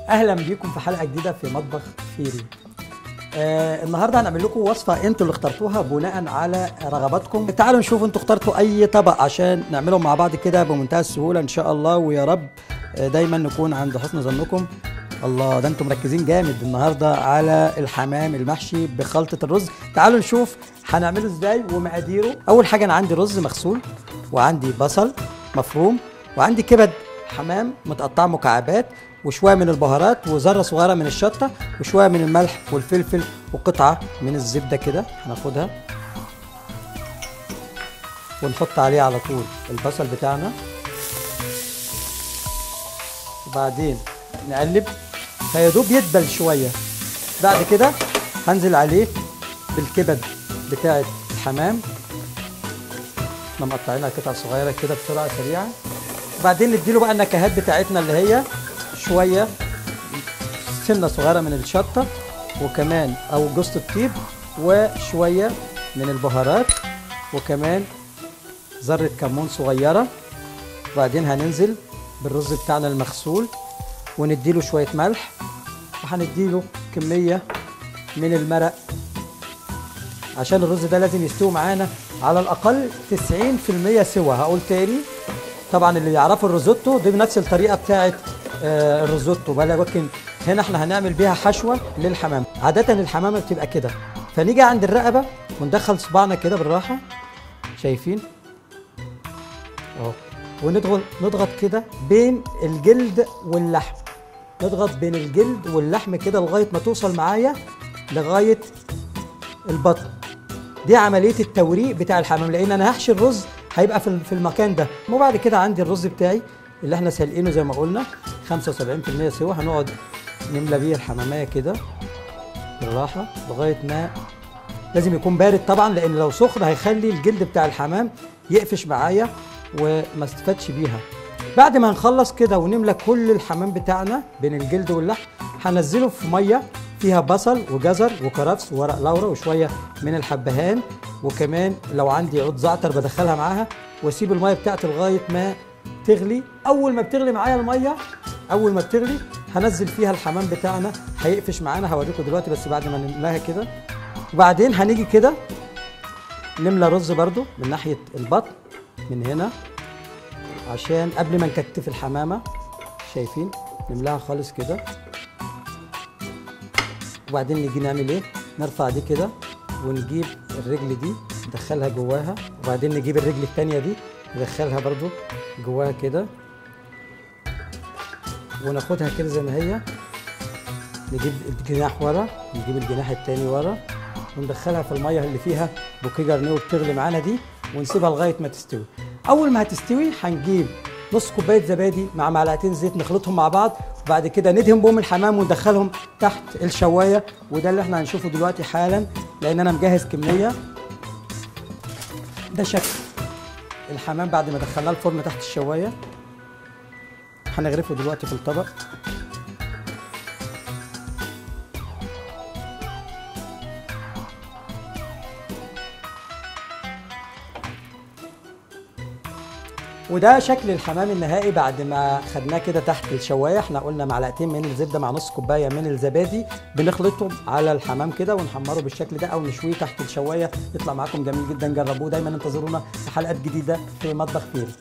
اهلا بيكم في حلقه جديده في مطبخ فيري. النهارده هنعمل لكم وصفه انتوا اللي اخترتوها بناء على رغباتكم. تعالوا نشوف انتوا اخترتوا اي طبق عشان نعمله مع بعض كده بمنتهى السهوله ان شاء الله، ويا رب دايما نكون عند حسن ظنكم. الله، ده انتوا مركزين جامد النهارده على الحمام المحشي بخلطه الرز. تعالوا نشوف هنعمله ازاي ومقاديره. اول حاجه انا عندي رز مغسول، وعندي بصل مفروم، وعندي كبد حمام متقطع مكعبات، وشويه من البهارات، وذره صغيره من الشطه، وشويه من الملح والفلفل، وقطعه من الزبده كده هناخدها ونحط عليه على طول البصل بتاعنا، وبعدين نقلب فيدوب يدبل شويه. بعد كده هنزل عليه بالكبد بتاعه الحمام، احنا مقطعينها قطع صغيره كده بسرعه سريعه. وبعدين نديله بقى النكهات بتاعتنا اللي هي شويه سنه صغيره من الشطه، وكمان او جوز الطيب، وشويه من البهارات، وكمان ذره كمون صغيره. وبعدين هننزل بالرز بتاعنا المغسول ونديله شويه ملح، وهنديله كميه من المرق عشان الرز ده لازم يستوي معانا على الاقل 90% سوا. هقول تاني، طبعا اللي يعرفوا الريزوتو دي بنفس الطريقه بتاعت الريزوتو، ولكن هنا احنا هنعمل بيها حشوه للحمام. عاده الحمامه بتبقى كده، فنيجي عند الرقبه وندخل صباعنا كده بالراحه، شايفين اهو، ونضغط كده بين الجلد واللحم، نضغط بين الجلد واللحم كده لغايه ما توصل معايا لغايه البطن. دي عمليه التوريق بتاع الحمام، لان انا هحشي الرز هيبقى في المكان ده. وبعد كده عندي الرز بتاعي اللي احنا سالقينه زي ما قلنا 75% سوا، هنقعد نملى بيه الحماميه كده بالراحه لغايه ما، لازم يكون بارد طبعا، لان لو سخن هيخلي الجلد بتاع الحمام يقفش معايا وما استفادش بيها. بعد ما نخلص كده ونملى كل الحمام بتاعنا بين الجلد واللحم، هنزله في ميه فيها بصل وجزر وكرفس وورق لورا وشويه من الحبهان، وكمان لو عندي عود زعتر بدخلها معاها، واسيب الميه بتاعتي لغايه ما تغلي. اول ما بتغلي معايا الميه، اول ما بتغلي هنزل فيها الحمام بتاعنا، هيقفش معانا، هوريكم دلوقتي بس بعد ما نملاها كده. وبعدين هنيجي كده نملى رز برده من ناحيه البطن من هنا، عشان قبل ما نكتف الحمامه، شايفين، نملاها خالص كده. وبعدين نيجي نعمل ايه، نرفع دي كده ونجيب الرجل دي ندخلها جواها، وبعدين نجيب الرجل التانية دي ندخلها برضو جواها كده، وناخدها كده زي ما هي، نجيب الجناح ورا، نجيب الجناح التاني ورا، وندخلها في الميه اللي فيها بوكيه جرنيه وبتغلي معانا دي، ونسيبها لغايه ما تستوي. اول ما هتستوي هنجيب نص كوبايه زبادي مع معلقتين زيت نخلطهم مع بعض، وبعد كده ندهن بهم الحمام وندخلهم تحت الشوايه، وده اللي احنا هنشوفه دلوقتي حالا لان انا مجهز كميه. ده شكل الحمام بعد ما دخلناه الفرن تحت الشوايه، هنغرفه دلوقتي في الطبق. وده شكل الحمام النهائي بعد ما خدناه كده تحت الشوايه. احنا قلنا معلقتين من الزبده مع نص كوبايه من الزبادي، بنخلطهم على الحمام كده ونحمره بالشكل ده او نشويه تحت الشوايه، يطلع معاكم جميل جدا. جربوه، دايما انتظرونا في حلقات جديده في مطبخ فيري.